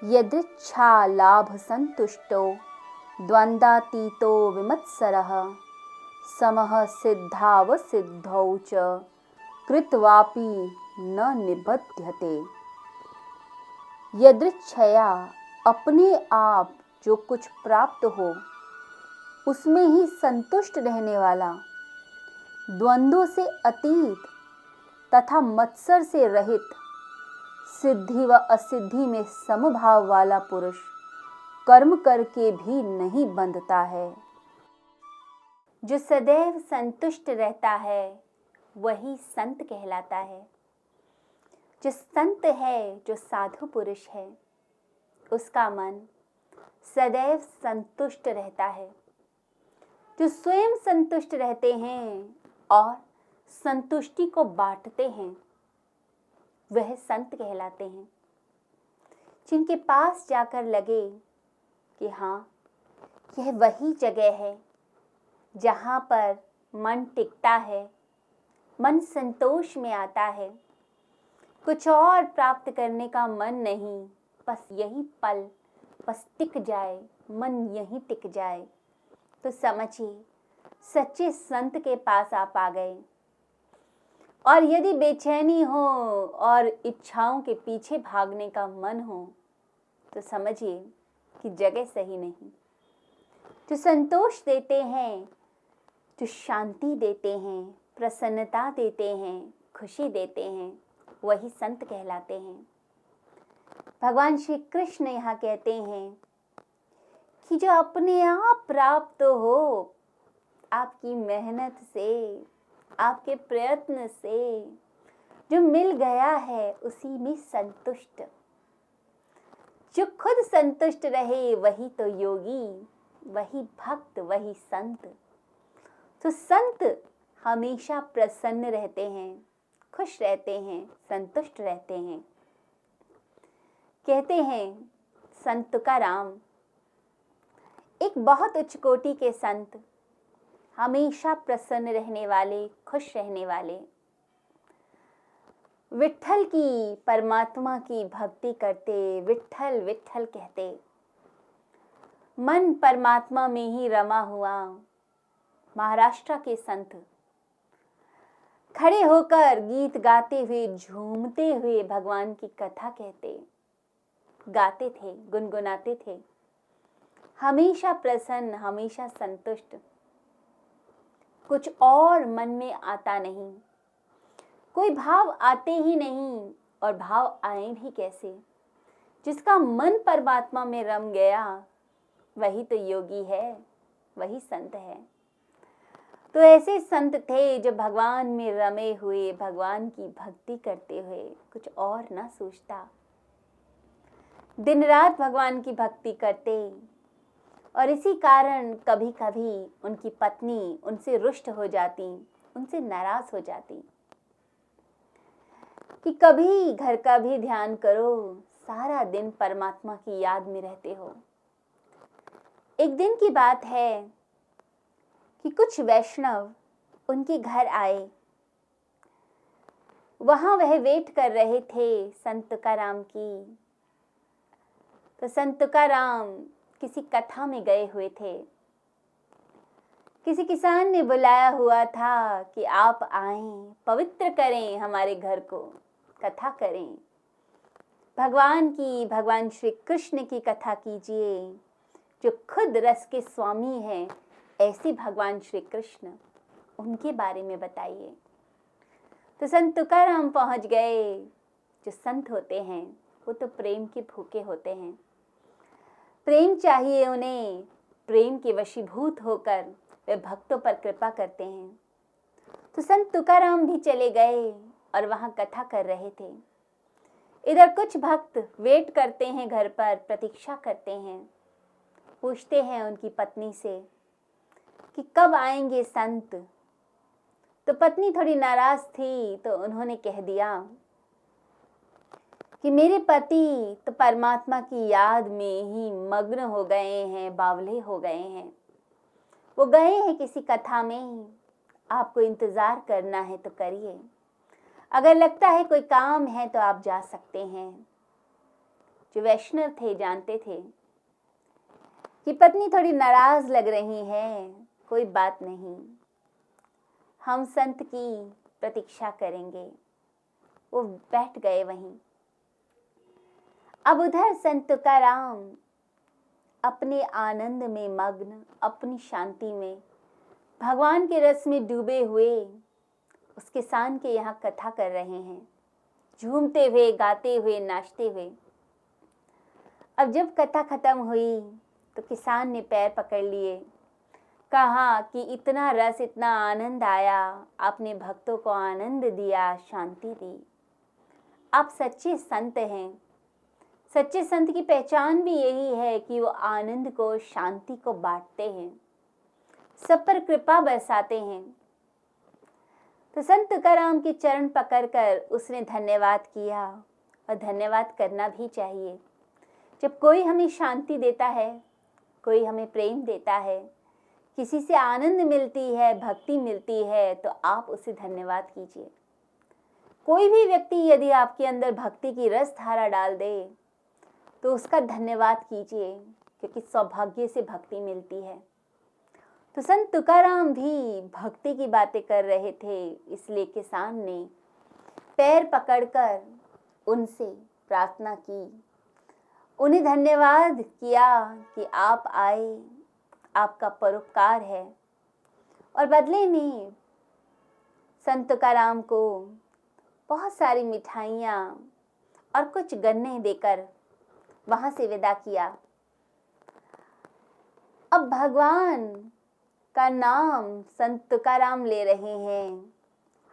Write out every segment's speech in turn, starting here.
यदृच्छा लाभ संतुष्टो द्वंद्वातीतो विमत्सरः समः सिद्धावसिद्धौ च कृत्वापि न निबध्यते। यदृच्छया अपने आप जो कुछ प्राप्त हो उसमें ही संतुष्ट रहने वाला, द्वंद्वों से अतीत तथा मत्सर से रहित, सिद्धि व असिद्धि में समभाव वाला पुरुष कर्म करके भी नहीं बंधता है। जो सदैव संतुष्ट रहता है वही संत कहलाता है। जो संत है, जो साधु पुरुष है, उसका मन सदैव संतुष्ट रहता है। जो स्वयं संतुष्ट रहते हैं और संतुष्टि को बांटते हैं वह संत कहलाते हैं। जिनके पास जाकर लगे कि हाँ, यह वही जगह है जहाँ पर मन टिकता है, मन संतोष में आता है, कुछ और प्राप्त करने का मन नहीं, बस यही पल बस टिक जाए, मन यहीं टिक जाए, तो समझिए सच्चे संत के पास आप आ गए। और यदि बेचैनी हो और इच्छाओं के पीछे भागने का मन हो तो समझिए कि जगह सही नहीं। जो संतोष देते हैं, जो शांति देते हैं, प्रसन्नता देते हैं, खुशी देते हैं, वही संत कहलाते हैं। भगवान श्री कृष्ण यहाँ कहते हैं कि जो अपने आप प्राप्त हो, आपकी मेहनत से, आपके प्रयत्न से जो मिल गया है, उसी में संतुष्ट, जो खुद संतुष्ट रहे वही तो योगी, वही भक्त, वही संत। तो संत हमेशा प्रसन्न रहते हैं, खुश रहते हैं, संतुष्ट रहते हैं। कहते हैं संत तुकाराम एक बहुत उच्च कोटि के संत, हमेशा प्रसन्न रहने वाले, खुश रहने वाले, विट्ठल की, परमात्मा की भक्ति करते, विट्ठल विट्ठल कहते, मन परमात्मा में ही रमा हुआ महाराष्ट्र के संत खड़े होकर गीत गाते हुए, झूमते हुए भगवान की कथा कहते, गाते थे, गुनगुनाते थे, हमेशा प्रसन्न, हमेशा संतुष्ट, कुछ और मन में आता नहीं, कोई भाव आते ही नहीं, और भाव आए भी कैसे। जिसका मन परमात्मा में रम गया वही तो योगी है, वही संत है। तो ऐसे संत थे जो भगवान में रमे हुए, भगवान की भक्ति करते हुए कुछ और ना सोचता, दिन रात भगवान की भक्ति करते। और इसी कारण कभी कभी उनकी पत्नी उनसे रुष्ट हो जाती, उनसे नाराज हो जाती कि कभी घर का भी ध्यान करो, सारा दिन परमात्मा की याद में रहते हो। एक दिन की बात है कि कुछ वैष्णव उनके घर आए। वहां वह वेट कर रहे थे संत तुकाराम की। तो संत तुकाराम किसी कथा में गए हुए थे। किसी किसान ने बुलाया हुआ था कि आप आएं, पवित्र करें हमारे घर को, कथा करें, भगवान की, भगवान श्री कृष्ण की कथा कीजिए, जो खुद रस के स्वामी हैं, ऐसे भगवान श्री कृष्ण, उनके बारे में बताइए। तो संत तुकाराम पहुंच गए। जो संत होते हैं वो तो प्रेम के भूखे होते हैं, प्रेम चाहिए उन्हें, प्रेम के वशीभूत होकर वे भक्तों पर कृपा करते हैं। तो संत तुकाराम भी चले गए और वहां कथा कर रहे थे। इधर कुछ भक्त वेट करते हैं, घर पर प्रतीक्षा करते हैं, पूछते हैं उनकी पत्नी से कि कब आएंगे संत। तो पत्नी थोड़ी नाराज थी, तो उन्होंने कह दिया कि मेरे पति तो परमात्मा की याद में ही मग्न हो गए हैं, बावले हो गए हैं, वो गए हैं किसी कथा में, आपको इंतजार करना है तो करिए, अगर लगता है कोई काम है तो आप जा सकते हैं। जो वैष्णव थे, जानते थे कि पत्नी थोड़ी नाराज लग रही है, कोई बात नहीं, हम संत की प्रतीक्षा करेंगे। वो बैठ गए वहीं। अब उधर संत तुकाराम अपने आनंद में मग्न, अपनी शांति में, भगवान के रस में डूबे हुए उस किसान के यहाँ कथा कर रहे हैं, झूमते हुए, गाते हुए, नाचते हुए। अब जब कथा खत्म हुई तो किसान ने पैर पकड़ लिए, कहा कि इतना रस, इतना आनंद आया, आपने भक्तों को आनंद दिया, शांति दी, आप सच्चे संत हैं। सच्चे संत की पहचान भी यही है कि वो आनंद को, शांति को बांटते हैं, सब पर कृपा बरसाते हैं। तो संत तुकाराम के चरण पकड़कर उसने धन्यवाद किया, और धन्यवाद करना भी चाहिए। जब कोई हमें शांति देता है, कोई हमें प्रेम देता है, किसी से आनंद मिलती है, भक्ति मिलती है, तो आप उसे धन्यवाद कीजिए। कोई भी व्यक्ति यदि आपके अंदर भक्ति की रस धारा डाल दे तो उसका धन्यवाद कीजिए, क्योंकि सौभाग्य से भक्ति मिलती है। तो संत तुकाराम भी भक्ति की बातें कर रहे थे, इसलिए किसान ने पैर पकड़कर उनसे प्रार्थना की, उन्हें धन्यवाद किया कि आप आए, आपका परोपकार है। और बदले में संत तुकाराम को बहुत सारी मिठाइयाँ और कुछ गन्ने देकर वहाँ से विदा किया। अब भगवान का नाम संत तुकाराम ले रहे हैं,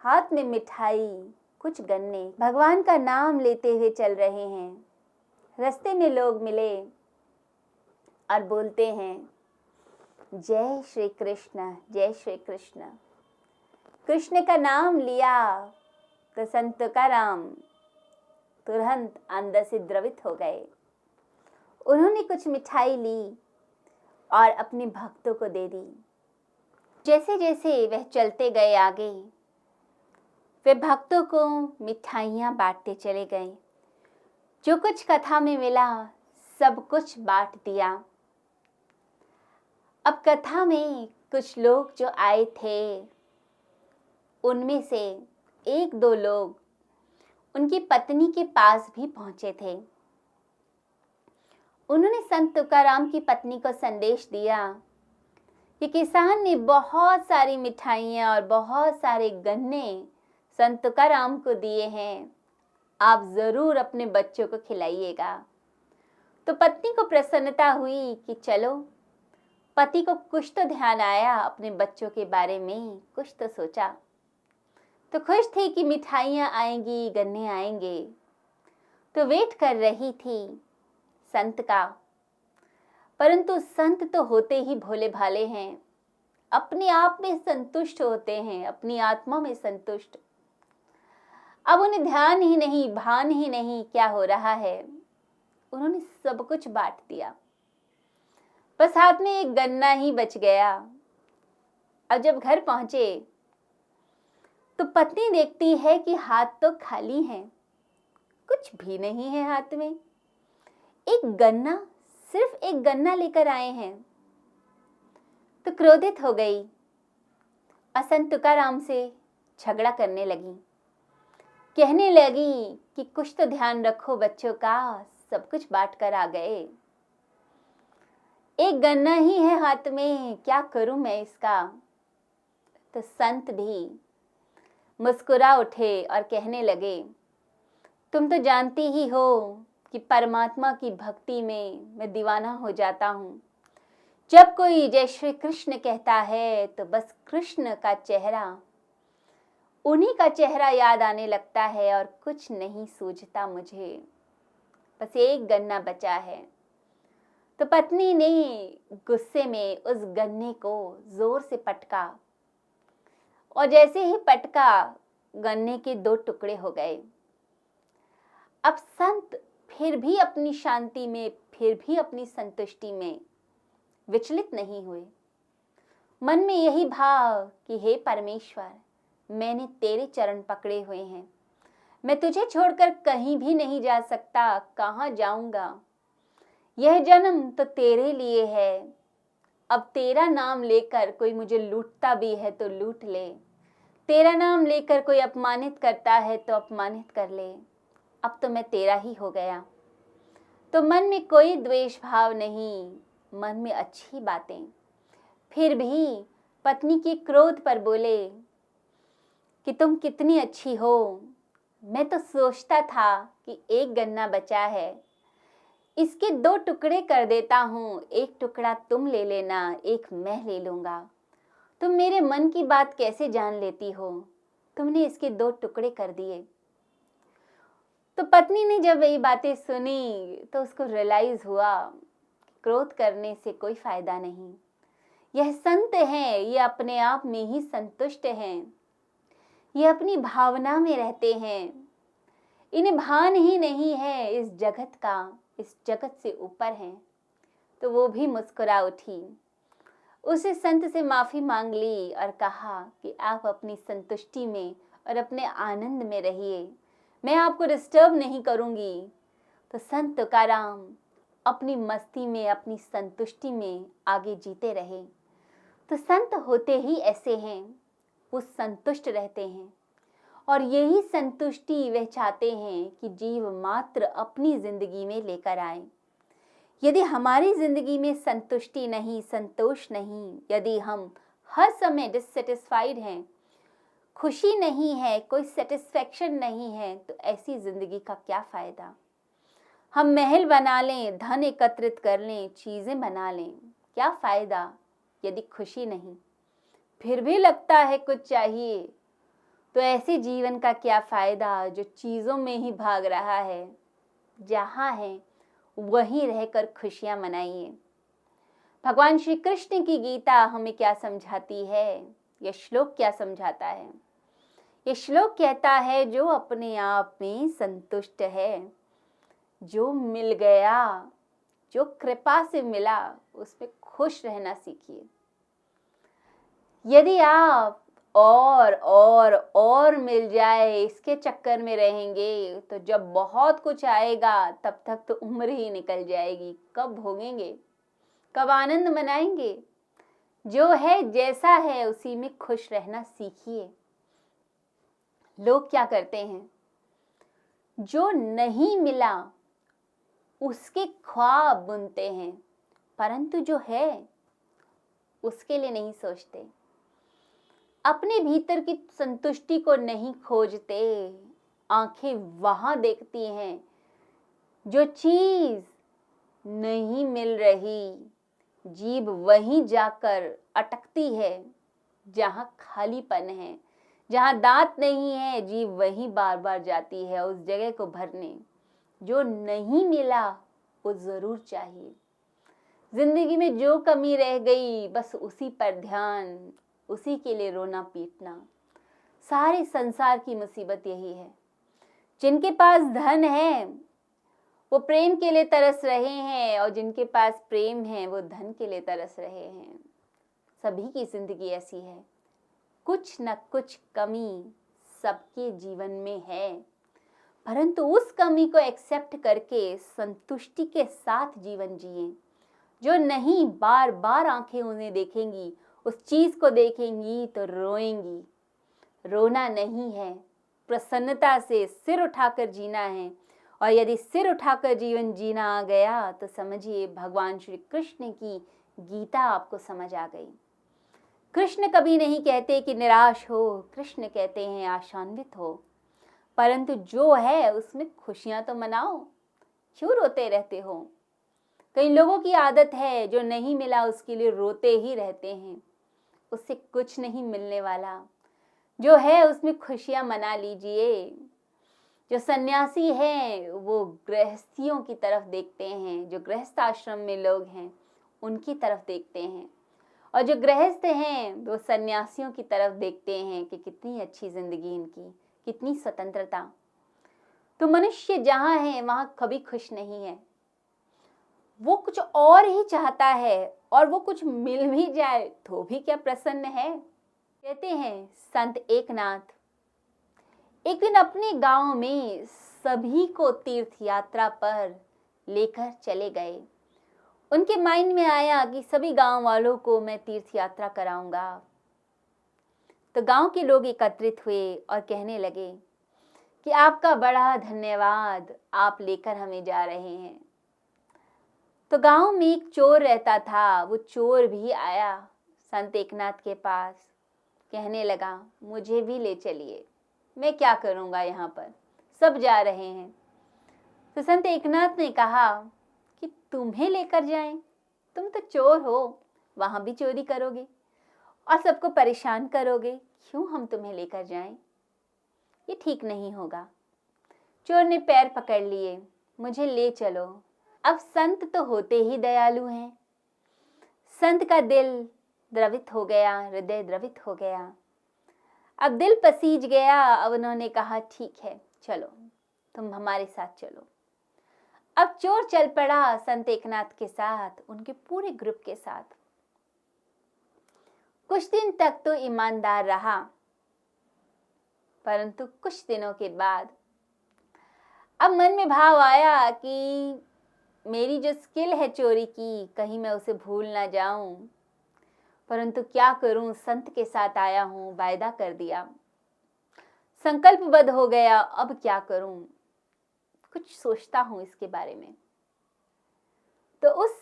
हाथ में मिठाई, कुछ गन्ने, भगवान का नाम लेते हुए चल रहे हैं। रास्ते में लोग मिले और बोलते हैं, जय श्री कृष्ण, जय श्री कृष्ण। कृष्ण का नाम लिया तो संत तुकाराम तुरंत अंदर से द्रवित हो गए। उन्होंने कुछ मिठाई ली और अपने भक्तों को दे दी। जैसे जैसे वह चलते गए आगे, वे भक्तों को मिठाइयाँ बांटते चले गए। जो कुछ कथा में मिला सब कुछ बांट दिया। अब कथा में कुछ लोग जो आए थे, उनमें से एक दो लोग उनकी पत्नी के पास भी पहुंचे थे। उन्होंने संत तुकाराम की पत्नी को संदेश दिया कि किसान ने बहुत सारी मिठाइयाँ और बहुत सारे गन्ने संत तुकाराम को दिए हैं, आप ज़रूर अपने बच्चों को खिलाइएगा। तो पत्नी को प्रसन्नता हुई कि चलो, पति को कुछ तो ध्यान आया अपने बच्चों के बारे में, कुछ तो सोचा। तो खुश थी कि मिठाइयाँ आएंगी, गन्ने आएंगे। तो वेट कर रही थी संत का। परंतु संत तो होते ही भोले भाले हैं, अपने आप में संतुष्ट होते हैं, अपनी आत्मा में संतुष्ट। अब उन्हें ध्यान ही नहीं, भान ही नहीं क्या हो रहा है। उन्होंने सब कुछ बांट दिया, बस हाथ में एक गन्ना ही बच गया। अब जब घर पहुंचे तो पत्नी देखती है कि हाथ तो खाली हैं, कुछ भी नहीं है हाथ में। एक गन्ना, सिर्फ एक गन्ना लेकर आए हैं। तो क्रोधित हो गई और संत तुकाराम से झगड़ा करने लगी। कहने लगी कि कुछ तो ध्यान रखो बच्चों का, सब कुछ बांट कर आ गए, एक गन्ना ही है हाथ में, क्या करूं मैं इसका। तो संत भी मुस्कुरा उठे और कहने लगे, तुम तो जानती ही हो कि परमात्मा की भक्ति में मैं दीवाना हो जाता हूँ। जब कोई जय श्री कृष्ण कहता है तो बस कृष्ण का चेहरा, उन्हीं का चेहरा याद आने लगता है और कुछ नहीं सूझता मुझे, बस एक गन्ना बचा है। तो पत्नी ने गुस्से में उस गन्ने को जोर से पटका और जैसे ही पटका, गन्ने के दो टुकड़े हो गए। अब संत फिर भी अपनी शांति में, फिर भी अपनी संतुष्टि में विचलित नहीं हुए। मन में यही भाव कि हे परमेश्वर, मैंने तेरे चरण पकड़े हुए हैं, मैं तुझे छोड़कर कहीं भी नहीं जा सकता, कहाँ जाऊंगा। यह जन्म तो तेरे लिए है, अब तेरा नाम लेकर कोई मुझे लूटता भी है तो लूट ले। तेरा नाम लेकर कोई अपमानित करता है तो अपमानित कर ले। अब तो मैं तेरा ही हो गया। तो मन में कोई द्वेष भाव नहीं, मन में अच्छी बातें। फिर भी पत्नी के क्रोध पर बोले कि तुम कितनी अच्छी हो। मैं तो सोचता था कि एक गन्ना बचा है, इसके 2 टुकड़े कर देता हूँ, एक टुकड़ा तुम ले लेना, एक मैं ले लूँगा। तुम मेरे मन की बात कैसे जान लेती हो, तुमने इसके 2 टुकड़े कर दिए। तो पत्नी ने जब ये बातें सुनी तो उसको रियलाइज हुआ क्रोध करने से कोई फायदा नहीं। यह संत हैं, ये अपने आप में ही संतुष्ट हैं, ये अपनी भावना में रहते हैं, इन्हें भान ही नहीं है इस जगत का, इस जगत से ऊपर हैं। तो वो भी मुस्कुरा उठी, उसे संत से माफ़ी मांग ली और कहा कि आप अपनी संतुष्टि में और अपने आनंद में रहिए, मैं आपको डिस्टर्ब नहीं करूँगी। तो संत तुकाराम अपनी मस्ती में, अपनी संतुष्टि में आगे जीते रहे। तो संत होते ही ऐसे हैं, वो संतुष्ट रहते हैं और यही संतुष्टि वह चाहते हैं कि जीव मात्र अपनी जिंदगी में लेकर आए। यदि हमारी जिंदगी में संतुष्टि नहीं, संतोष नहीं, यदि हम हर समय डिससेटिस्फाइड हैं, खुशी नहीं है, कोई सेटिस्फेक्शन नहीं है, तो ऐसी जिंदगी का क्या फायदा। हम महल बना लें, धन एकत्रित कर लें, चीजें बना लें, क्या फायदा यदि खुशी नहीं। फिर भी लगता है कुछ चाहिए, तो ऐसे जीवन का क्या फायदा जो चीजों में ही भाग रहा है। जहाँ है वहीं रहकर खुशियां मनाइए। भगवान श्री कृष्ण की गीता हमें क्या समझाती है, यह श्लोक क्या समझाता है। यह श्लोक कहता है जो अपने आप में संतुष्ट है, जो मिल गया, जो कृपा से मिला, उसमें खुश रहना सीखिए। यदि आप और मिल जाए इसके चक्कर में रहेंगे तो जब बहुत कुछ आएगा तब तक तो उम्र ही निकल जाएगी। कब भोगेंगे, कब आनंद मनाएंगे। जो है जैसा है उसी में खुश रहना सीखिए। लोग क्या करते हैं, जो नहीं मिला उसके ख्वाब बुनते हैं, परंतु जो है उसके लिए नहीं सोचते, अपने भीतर की संतुष्टि को नहीं खोजते। आंखें वहां देखती हैं जो चीज नहीं मिल रही, जीभ वहीं जाकर अटकती है जहां खालीपन है, जहां दांत नहीं है, जीभ वहीं बार बार जाती है उस जगह को भरने। जो नहीं मिला वो जरूर चाहिए। जिंदगी में जो कमी रह गई बस उसी पर ध्यान, उसी के लिए रोना पीटना। सारे संसार की मुसीबत यही है। जिनके पास धन है वो प्रेम के लिए तरस रहे हैं और जिनके पास प्रेम है वो धन के लिए तरस रहे हैं। सभी की जिंदगी ऐसी है, कुछ न कुछ कमी सबके जीवन में है, परंतु उस कमी को एक्सेप्ट करके संतुष्टि के साथ जीवन जिए। जो नहीं बार बार आंखें उन्हें देखेंगी, उस चीज को देखेंगी तो रोएंगी। रोना नहीं है, प्रसन्नता से सिर उठाकर जीना है। और यदि सिर उठाकर जीवन जीना आ गया तो समझिए भगवान श्री कृष्ण की गीता आपको समझ आ गई। कृष्ण कभी नहीं कहते कि निराश हो, कृष्ण कहते हैं आशान्वित हो। परंतु जो है उसमें खुशियां तो मनाओ, क्यों रोते रहते हो। कई लोगों की आदत है जो नहीं मिला उसके लिए रोते ही रहते हैं, उससे कुछ नहीं मिलने वाला। जो है उसमें खुशियां मना लीजिए। जो सन्यासी हैं वो गृहस्थियों की तरफ देखते हैं, जो गृहस्थ आश्रम में लोग हैं उनकी तरफ देखते हैं, और जो गृहस्थ हैं वो सन्यासियों की तरफ देखते हैं कि कितनी अच्छी जिंदगी इनकी, कितनी स्वतंत्रता। तो मनुष्य जहाँ है वहाँ कभी खुश नहीं है, वो कुछ और ही चाहता है, और वो कुछ मिल भी जाए तो भी क्या प्रसन्न है। कहते हैं संत एकनाथ, एक दिन अपने गांव में सभी को तीर्थ यात्रा पर लेकर चले गए। उनके माइंड में आया कि सभी गांव वालों को मैं तीर्थ यात्रा कराऊंगा। तो गांव के लोग एकत्रित हुए और कहने लगे कि आपका बड़ा धन्यवाद, आप लेकर हमें जा रहे हैं। तो गांव में एक चोर रहता था, वो चोर भी आया संत एकनाथ के पास, कहने लगा मुझे भी ले चलिए, मैं क्या करूंगा, यहाँ पर सब जा रहे हैं। तो संत एकनाथ ने कहा कि तुम्हें लेकर जाएं, तुम तो चोर हो, वहां भी चोरी करोगे और सबको परेशान करोगे, क्यों हम तुम्हें लेकर जाएं, ये ठीक नहीं होगा। चोर ने पैर पकड़ लिए, मुझे ले चलो। अब संत तो होते ही दयालु हैं, संत का दिल द्रवित हो गया, हृदय द्रवित हो गया, अब दिल पसीज गया। अब उन्होंने कहा ठीक है चलो, तुम हमारे साथ चलो। अब चोर चल पड़ा संत एकनाथ के साथ, उनके पूरे ग्रुप के साथ। कुछ दिन तक तो ईमानदार रहा, परंतु कुछ दिनों के बाद अब मन में भाव आया कि मेरी जो स्किल है चोरी की, कहीं मैं उसे भूल ना जाऊं। परंतु क्या करूं, संत के साथ आया हूं, वायदा कर दिया, संकल्पबद्ध हो गया, अब क्या करूं, कुछ सोचता हूं इसके बारे में। तो उस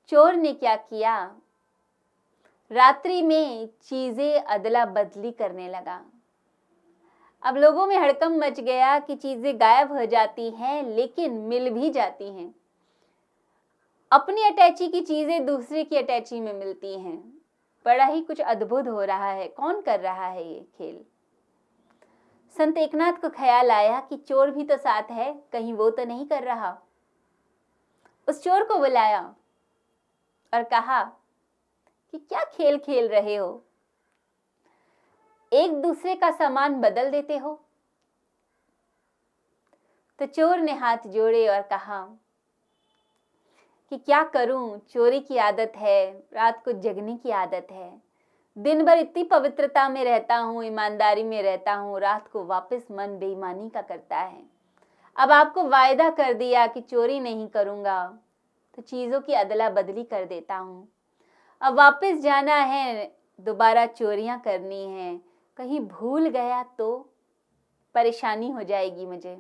चोर ने क्या किया, रात्रि में चीजें अदला बदली करने लगा। अब लोगों में हड़कंप मच गया कि चीजें गायब हो जाती हैं लेकिन मिल भी जाती हैं। अपनी अटैची की चीजें दूसरे की अटैची में मिलती हैं। बड़ा ही कुछ अद्भुत हो रहा है, कौन कर रहा है ये खेल। संत एकनाथ को ख्याल आया कि चोर भी तो साथ है, कहीं वो तो नहीं कर रहा। उस चोर को बुलाया और कहा कि क्या खेल खेल रहे हो, एक दूसरे का सामान बदल देते हो। तो चोर ने हाथ जोड़े और कहा कि क्या करूं, चोरी की आदत है, रात को जगने की आदत है, दिन भर इतनी पवित्रता में रहता हूं, ईमानदारी में रहता हूं, रात को वापस मन बेईमानी का करता है। अब आपको वायदा कर दिया कि चोरी नहीं करूंगा, तो चीजों की अदला बदली कर देता हूं। अब वापस जाना है, दोबारा चोरियां करनी है, कहीं भूल गया तो परेशानी हो जाएगी मुझे,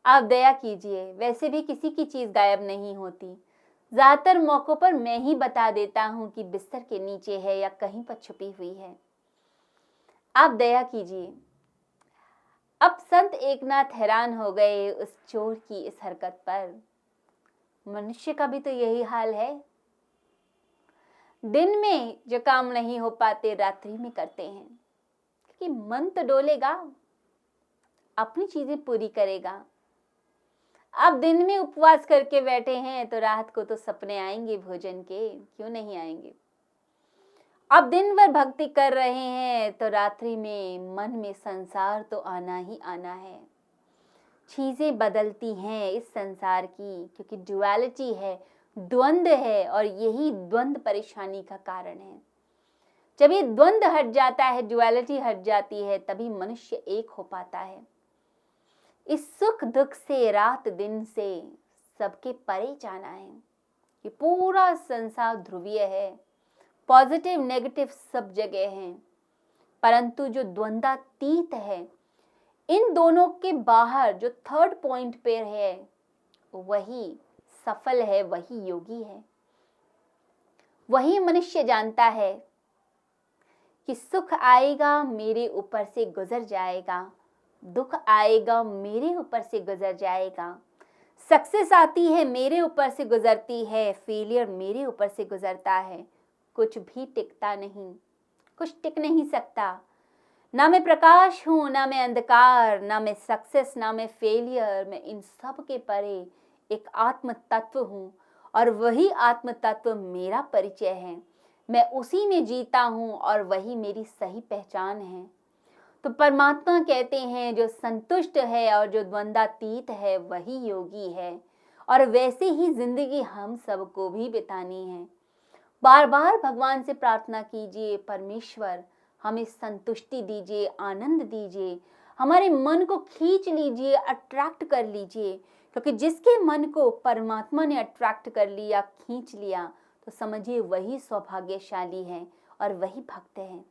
आप दया कीजिए। वैसे भी किसी की चीज गायब नहीं होती, ज्यादातर मौकों पर मैं ही बता देता हूं कि बिस्तर के नीचे है या कहीं पर छुपी हुई है, आप दया कीजिए। अब संत एकनाथ हैरान हो गए उस चोर की इस हरकत पर। मनुष्य का भी तो यही हाल है, दिन में जो काम नहीं हो पाते रात्रि में करते हैं, क्योंकि मन तो डोलेगा, अपनी चीजें पूरी करेगा। आप दिन में उपवास करके बैठे हैं तो रात को तो सपने आएंगे भोजन के, क्यों नहीं आएंगे। आप दिन भर भक्ति कर रहे हैं तो रात्रि में मन में संसार तो आना ही आना है। चीजें बदलती हैं इस संसार की, क्योंकि ड्युअलिटी है, द्वंद है, और यही द्वंद परेशानी का कारण है। जब ये द्वंद हट जाता है, ड्युअलिटी हट जाती है, तभी मनुष्य एक हो पाता है। इस सुख दुख से, रात दिन से सबके परे जाना है। ये पूरा संसार ध्रुवीय है, पॉजिटिव नेगेटिव सब जगह हैं, परंतु जो द्वंद्वातीत है, इन दोनों के बाहर जो थर्ड पॉइंट पे है, वही सफल है, वही योगी है। वही मनुष्य जानता है कि सुख आएगा मेरे ऊपर से गुजर जाएगा, दुख आएगा मेरे ऊपर से गुजर जाएगा, सक्सेस आती है मेरे ऊपर से गुजरती है, फेलियर मेरे ऊपर से गुजरता है। कुछ भी टिकता नहीं, कुछ टिक नहीं सकता। ना मैं प्रकाश हूँ, ना मैं अंधकार, ना मैं सक्सेस, ना मैं फेलियर। मैं इन सब के परे एक आत्म तत्व हूँ, और वही आत्म तत्व मेरा परिचय है। मैं उसी में जीता हूँ और वही मेरी सही पहचान है। तो परमात्मा कहते हैं जो संतुष्ट है और जो द्वंद्वातीत है वही योगी है, और वैसे ही जिंदगी हम सबको भी बितानी है। बार बार भगवान से प्रार्थना कीजिए, परमेश्वर हमें संतुष्टि दीजिए, आनंद दीजिए, हमारे मन को खींच लीजिए, अट्रैक्ट कर लीजिए, क्योंकि जिसके मन को परमात्मा ने अट्रैक्ट कर लिया, खींच लिया, तो समझिए वही सौभाग्यशाली है और वही भक्त है।